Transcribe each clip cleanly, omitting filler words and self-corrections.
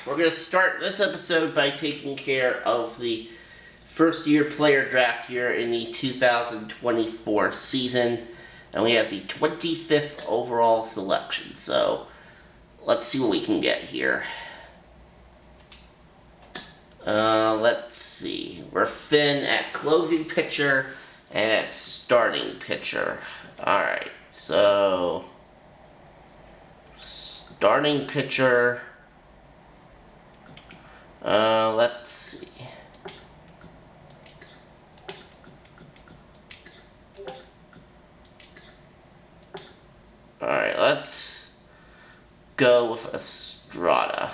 we're going to start this episode by taking care of the first year player draft here in the 2024 season. And we have the 25th overall selection. So let's see what we can get here. Let's see. We're Finn at closing pitcher and at starting pitcher. Alright, so starting pitcher. Let's see. Alright, let's go with Estrada.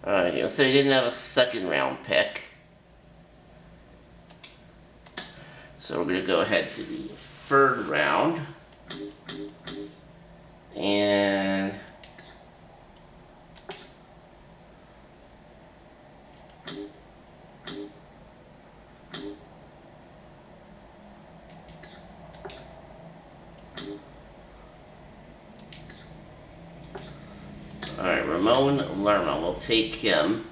Alright, so he didn't have a second round pick. So we're going to go ahead to the third round. And alright, Ramon Lerma, we'll take him.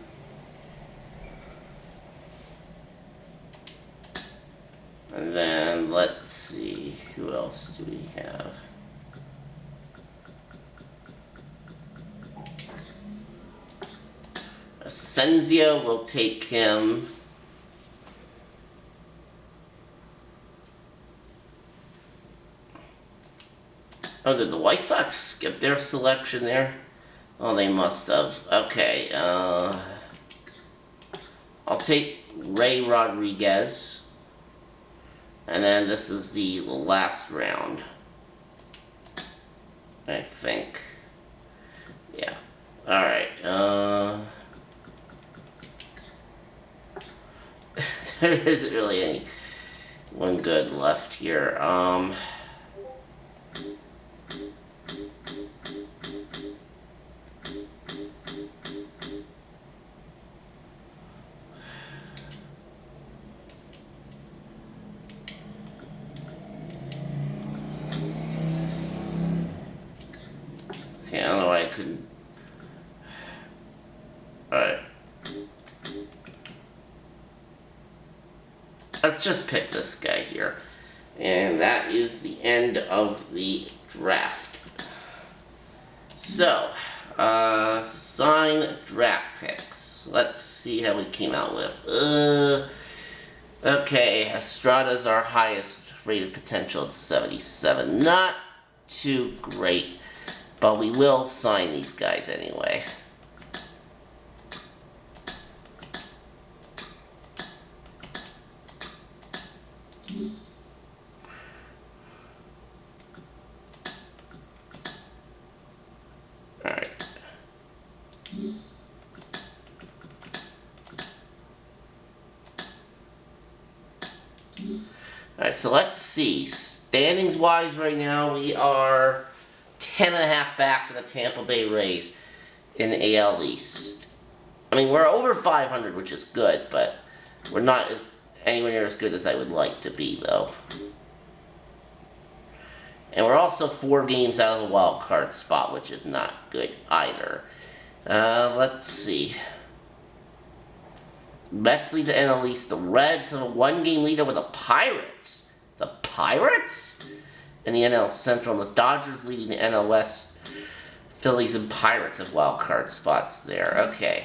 And then, let's see, who else do we have? Asensio, we'll take him. Oh, did the White Sox skip their selection there? Oh, they must have. Okay, I'll take Ray Rodriguez. And then this is the last round, I think. Yeah. Alright, there isn't really any one good left here. Okay, I don't know why I couldn't. Alright. Let's just pick this guy here. And that is the end of the draft. So, sign draft picks. Let's see how we came out with. Okay, Estrada's our highest rated potential at 77. Not too great. But we will sign these guys anyway. Alright. Alright, so let's see. Standings wise right now, we are 10.5 back to the Tampa Bay Rays in the AL East. I mean, we're over 500, which is good, but we're not anywhere near as good as I would like to be, though. And we're also 4 games out of the wild card spot, which is not good either. Let's see. Mets lead the NL East. The Reds have a 1-game lead over the Pirates. The Pirates? In the NL Central, and the Dodgers leading the NL West. Phillies and Pirates have wild card spots there. Okay.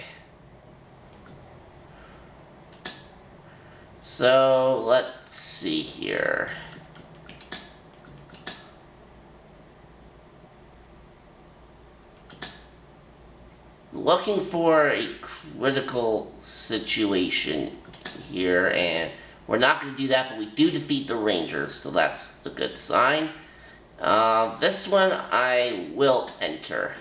So, let's see here. Looking for a critical situation here, and we're not going to do that, but we do defeat the Rangers, so that's a good sign. This one I will enter.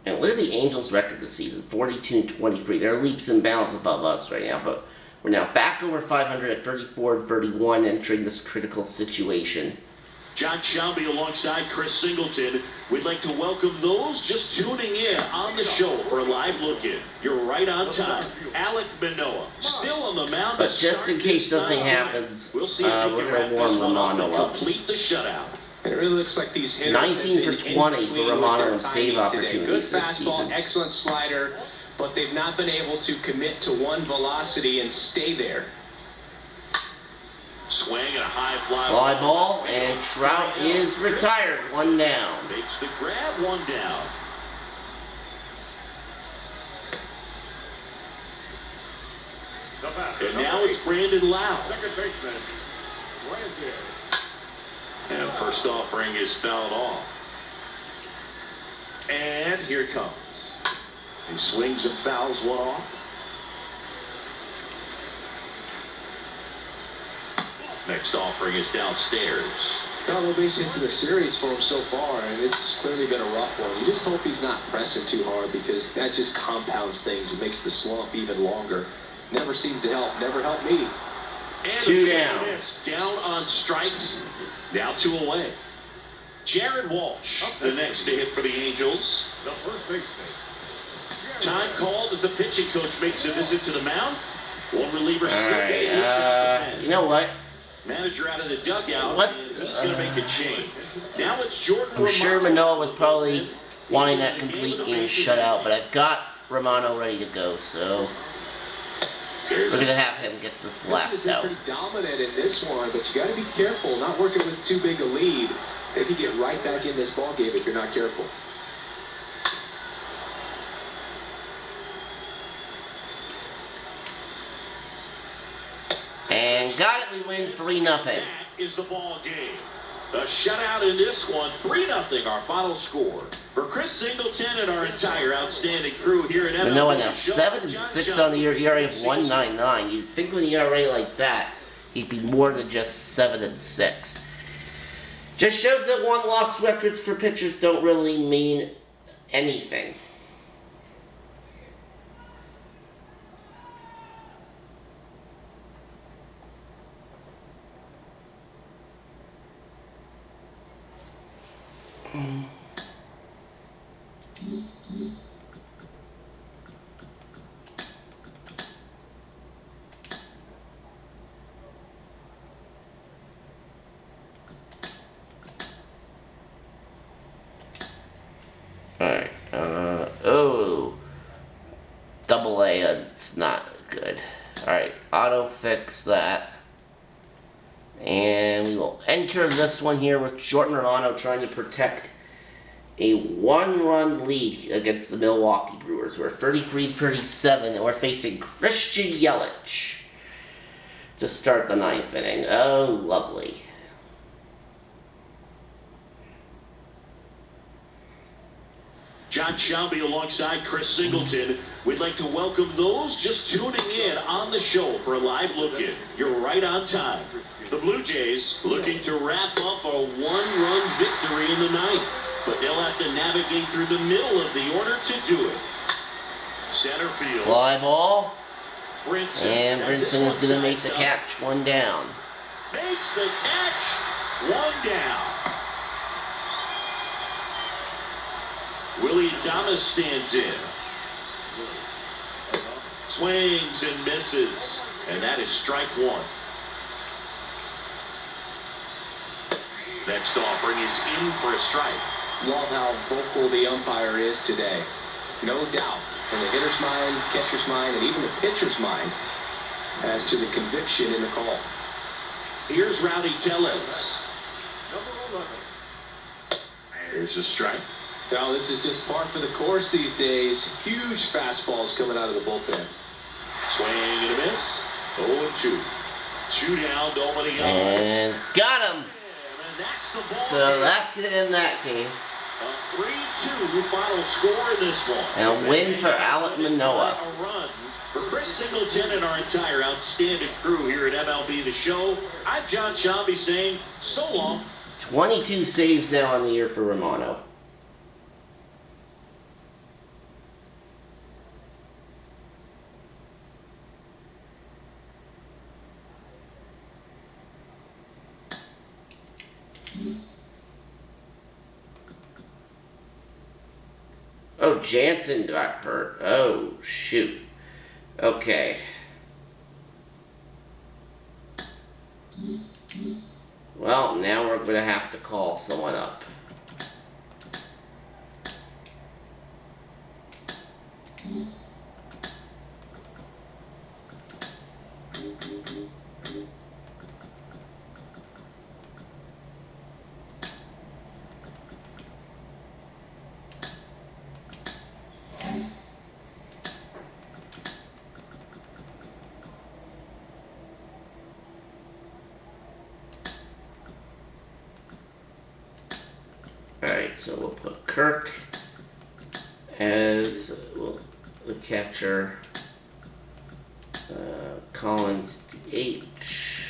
And look at the Angels' record this season, 42-23. They're leaps and bounds above us right now, but we're now back over 500 at 34-31, entering this critical situation. John Shelby alongside Chris Singleton. We'd like to welcome those just tuning in on the show for a live look-in. You're right on time. Alek Manoah still on the mound. But just in case something happens, we'll see if we're going to warm Romano up. Complete the shutout. And it really looks like these hitters 19 for 20 for Romano and save opportunities Good this fastball, season. excellent slider, but they've not been able to commit to one velocity and stay there. Swing and a high fly ball, and Trout is retired. 1 down. Makes the grab, 1 down. And now it's Brandon Lau. Second baseman, And first offering is fouled off. And here it comes. He swings and fouls one off. Next offering is downstairs. Got a little base hits in the series for him so far, and it's clearly been a rough one. You just hope he's not pressing too hard because that just compounds things. It makes the slump even longer. Never seemed to help. Never helped me. And 2 down. Down on strikes. Now 2 away. Jared Walsh, the next to hit for the Angels. the first baseman. Time called as the pitching coach makes a visit to the mound. One reliever still Alright, getting you know what? Manager out of the dugout. What's- And he's going to make a change. Now it's Jordan I'm sure Romano. Manoah was probably wanting that complete game shutout, but I've got Romano ready to go, so we're going to have him get this last out. Pretty dominant in this one, but you got to be careful. Not working with too big a lead. They could get right back in this ball game if you're not careful. And got it, we win 3-0. That is the ball game. A shutout in this one, 3-0, our final score. For Chris Singleton and our entire outstanding crew here at MLB. Manoah now 7-6 on the year, ERA of 1.99. You'd think with an ERA like that, he'd be more than just 7-6. Just shows that one-loss records for pitchers don't really mean anything. Alright, oh, double A, it's not good. Alright, auto fix that. And we will enter this one here with Jordan Romano trying to protect a 1-run lead against the Milwaukee Brewers. We're 33-37, and we're facing Christian Yelich to start the 9th inning. Oh, lovely. John Shelby alongside Chris Singleton. We'd like to welcome those just tuning in on the show for a live look-in. You're right on time. The Blue Jays looking to wrap up a 1-run victory in the 9th, but they'll have to navigate through the middle of the order to do it. Center field. Fly ball, Brinson. and Brinson is going to make the catch. 1 down. Makes the catch. 1 down. Willie Adames stands in. Swings and misses. And that is strike 1. Next offering is in for a strike. Love how vocal the umpire is today. No doubt. In the hitter's mind, catcher's mind, and even the pitcher's mind as to the conviction in the call. Here's Rowdy Tellez. Number 11. Here's a strike. Now, this is just par for the course these days. Huge fastballs coming out of the bullpen. Swing and a miss. 0-2. 2 down, nobody on. And got him! And that's the ball. So that's going to end that game. A 3-2 final score in this one. And a win for Alek Manoah. A run for Chris Singleton and our entire outstanding crew here at MLB The Show. I'm John Shelby saying so long. 22 saves now on the year for Romano. Mm-hmm. Oh, Jansen got hurt. Oh, shoot. Okay. Well, now we're going to have to call someone up. Alright, so we'll put Kirk as the catcher. Collins DH.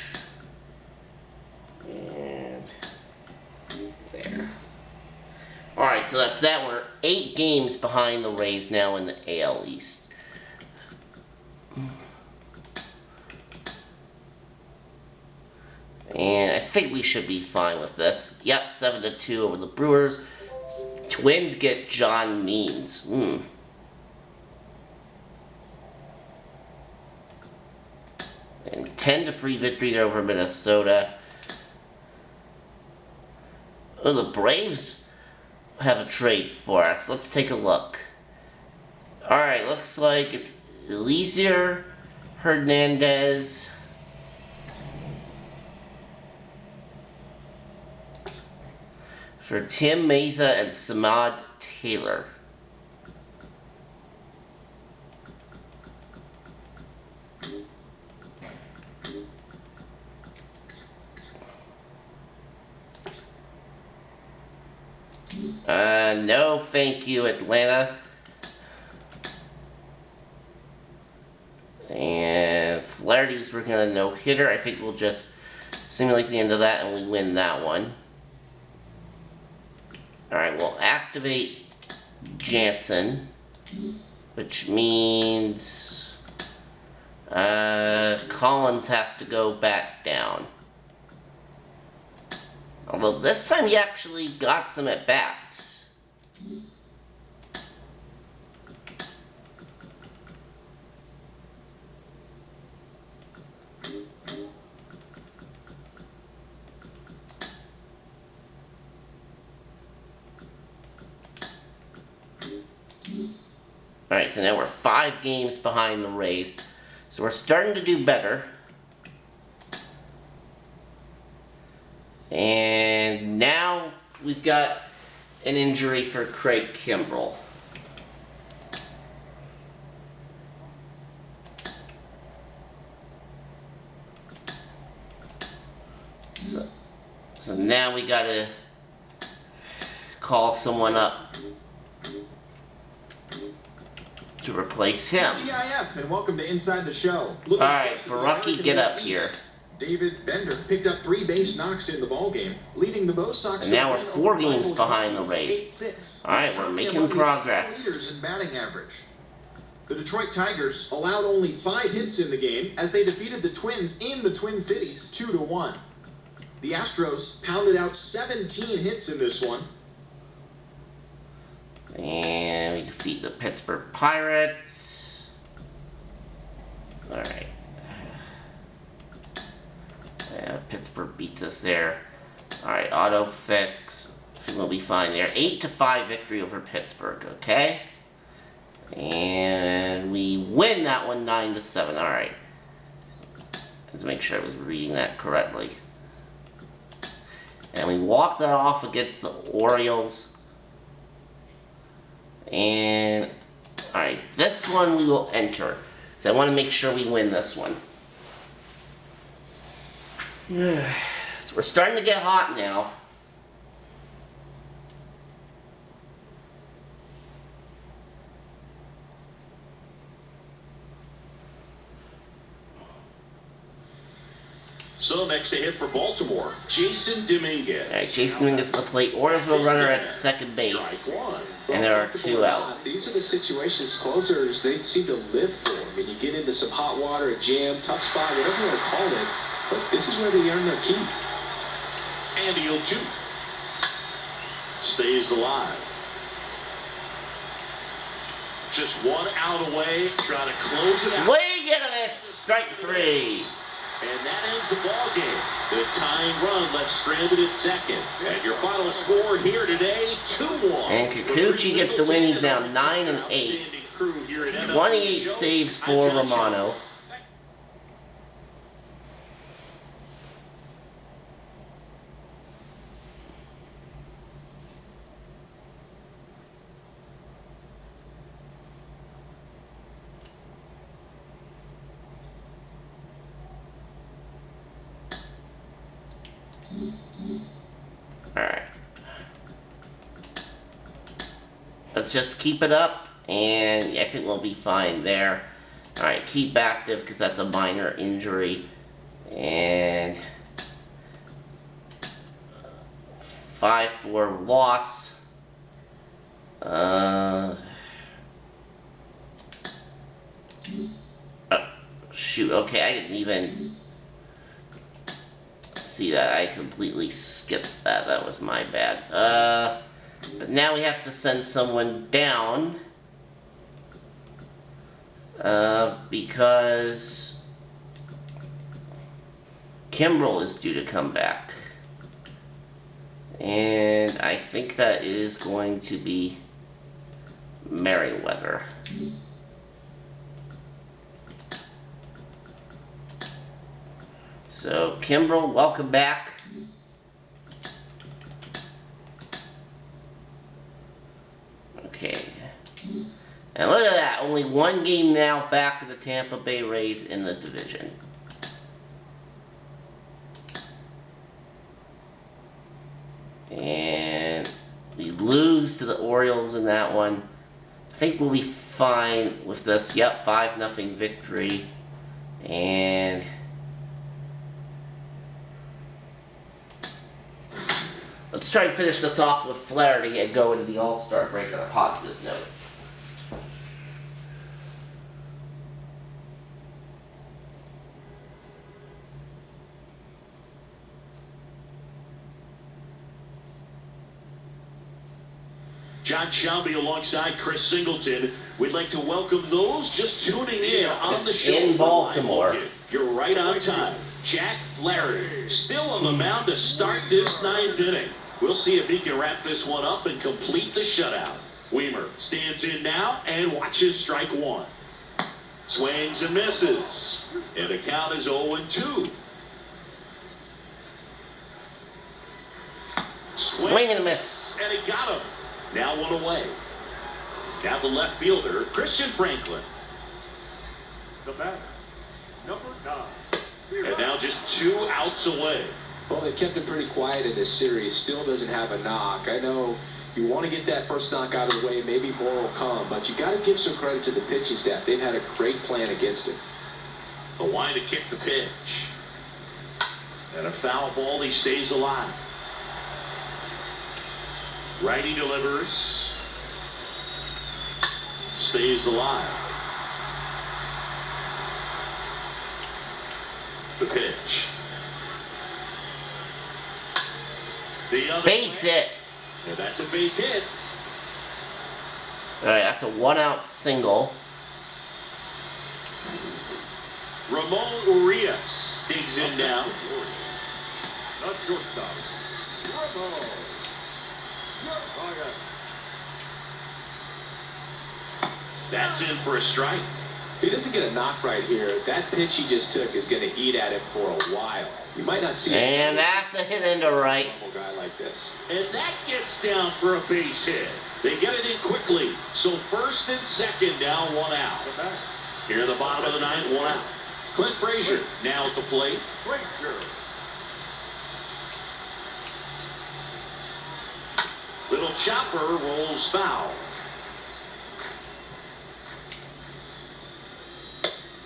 And there. Alright, so that's that. We're 8 games behind the Rays now in the AL East. And I think we should be fine with this. Yep, 7-2 over the Brewers. Twins get John Means. And 10-3 victory over Minnesota. Oh, the Braves have a trade for us. Let's take a look. Alright, looks like it's Eliezer Hernandez for Tim Meza and Samad Taylor. No thank you, Atlanta. And Flaherty's working on a no-hitter. I think we'll just simulate the end of that and we win that one. Alright, we'll activate Jansen, which means Collins has to go back down. Although this time he actually got some at-bats. Alright, so now we're 5 games behind the Rays. So we're starting to do better. And now we've got an injury for Craig Kimbrell. So now we gotta call someone up to replace him. TIF, and welcome to Inside the Show. Alright, Baraki, get up here. David Bender picked up 3 base knocks in the ballgame, leading the Bo Sox. And now we're 4 games behind the Rays. Alright, we're making progress. Leaders in batting average. The Detroit Tigers allowed only 5 hits in the game as they defeated the Twins in the Twin Cities 2-1. The Astros pounded out 17 hits in this one. And we defeat the Pittsburgh Pirates. Alright. Yeah, Pittsburgh beats us there. Alright, auto fix. I think we'll be fine there. 8-5 victory over Pittsburgh, okay? And we win that one 9-7. Alright. Let's make sure I was reading that correctly. And we walked that off against the Orioles. And alright, this one we will enter. So I want to make sure we win this one. So we're starting to get hot now. So next to hit for Baltimore, Jason Dominguez. Alright, Jason Dominguez to the plate. Orioles runner at second base. And there are 2 out. These are the situations closers, they seem to live for. I mean, you get into some hot water, a jam, tough spot, whatever you want to call it. But this is where they earn their keep. And the 0-2. Stays alive. Just one out away, trying to close it out. Swing and a miss. Strike 3. And that ends the ball game. The tying run left stranded at second. And your final score here today, 2-1. And Kikuchi gets the win. He's now 9-8. 28 saves for Romano. Alright. Let's just keep it up, and I think we'll be fine there. Alright, keep active, because that's a minor injury. And 5-4 loss. Shoot, okay, I didn't even see that. I completely skipped that. That was my bad. But now we have to send someone down. Because Kimbrel is due to come back. And I think that is going to be Merriweather. So, Kimbrel, welcome back. Okay. And look at that, only one game now back to the Tampa Bay Rays in the division. And we lose to the Orioles in that one. I think we'll be fine with this. Yep, 5-0 victory. And let's try and finish this off with Flaherty and go into the All-Star break on a positive note. John Shelby alongside Chris Singleton. We'd like to welcome those just tuning in on the show. In Baltimore. You're right on time. Jack Flaherty still on the mound to start this 9th inning. We'll see if he can wrap this one up and complete the shutout. Weimer stands in now and watches strike 1. Swings and misses. And the count is 0-2. Swing and a miss. And he got him. Now 1 away. Now the left fielder, Christian Franklin. The batter, number 9. And now just 2 outs away. Well, they kept it pretty quiet in this series. Still doesn't have a knock. I know you want to get that first knock out of the way. Maybe more will come. But you got to give some credit to the pitching staff. They've had a great plan against it. The line to kick the pitch. And a foul ball, he stays alive. Righty delivers. Stays alive. The pitch. The other Base hit. And that's a base hit. Alright, that's a 1-out single. Ramon Urias digs in now. Not shortstop. Ramon. That's in for a strike. If he doesn't get a knock right here, that pitch he just took is going to eat at him for a while. You might not see And that's a hit into right. a guy like this. And that gets down for a base hit. They get it in quickly. So first and second now 1 out. Here at the bottom of the 9th, 1 out. Clint Frazier now at the plate. Little chopper rolls foul.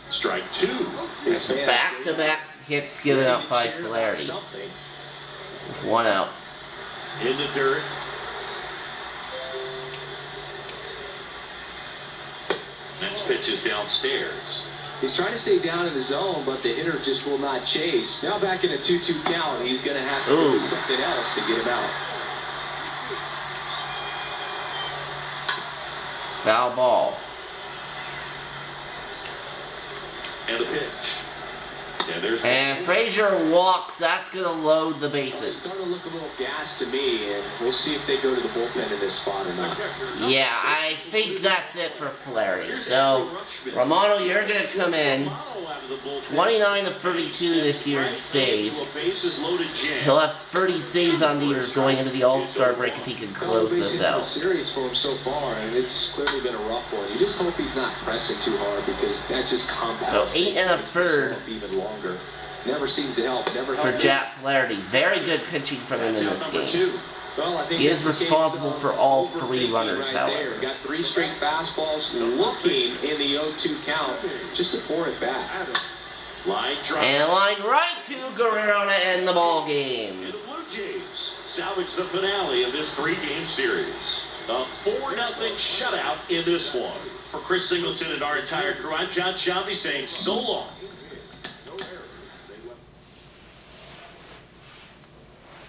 Strike 2. His fans- Back-to-back hits given up by Flaherty. With 1 out. In the dirt. Next pitch is downstairs. He's trying to stay down in the zone, but the hitter just will not chase. Now back in a 2-2 count, he's going to have to do something else to get him out. Foul ball. And the pitch. And there's And Frazier walks. That's going to load the It's bases. starting to look a little gas to me, and we'll see if they go to the bullpen in this spot or not. Yeah, I think that's it for Flaherty. So, Romano, you're going to come in. 29 of 32 this year in saves. He'll have 30 saves on the year going into the All-Star break if he can close this The out. series for him so far, and it's clearly been a rough one. You just hope he's not pressing too hard because that just compounds. So 8 things, and a makes the third slump even longer. Never seemed to help. Never For helped. Jack Flaherty. Very good pitching from him in this game. Well, I think He is that's the case responsible of for all overthinking 3 runners, right however. there. Got 3 straight fastballs looking in the 0-2 count just to pour it back. Line drive. And line right to Guerrero to end the ball game. And the Blue Jays salvage the finale of this 3-game series. A 4-0 shutout in this one. For Chris Singleton and our entire crew, I'm John Shelby saying so long.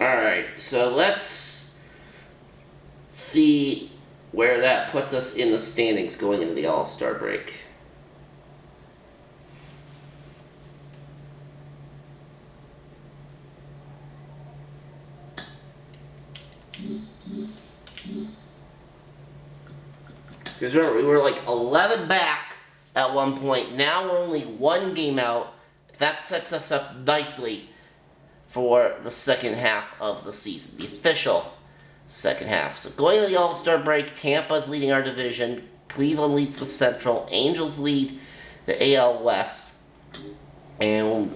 Alright, so let's see where that puts us in the standings going into the All-Star break. Because remember, we were like 11 back at one point. Now we're only 1 game out. That sets us up nicely for the second half of the season, the official second half. So going to the All-Star break, Tampa's leading our division, Cleveland leads the Central, Angels lead the AL West, and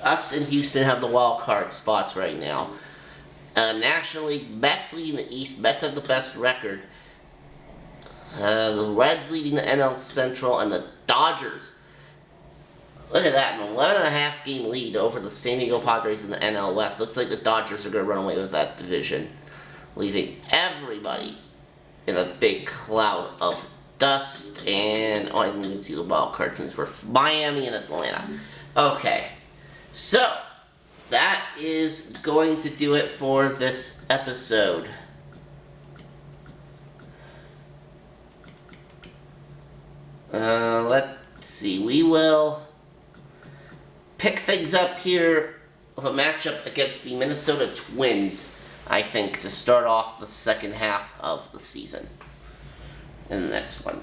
us and Houston have the wild card spots right now. Nationally, Mets leading the East. Mets have the best record. The Reds leading the NL Central, and the Dodgers. Look at that, an 11.5 game lead over the San Diego Padres in the NL West. Looks like the Dodgers are going to run away with that division, leaving everybody in a big cloud of dust. And, oh, I didn't even see the wild card teams were Miami and Atlanta. Okay, so that is going to do it for this episode. Let's see, we will pick things up here with a matchup against the Minnesota Twins, I think, to start off the second half of the season in the next one.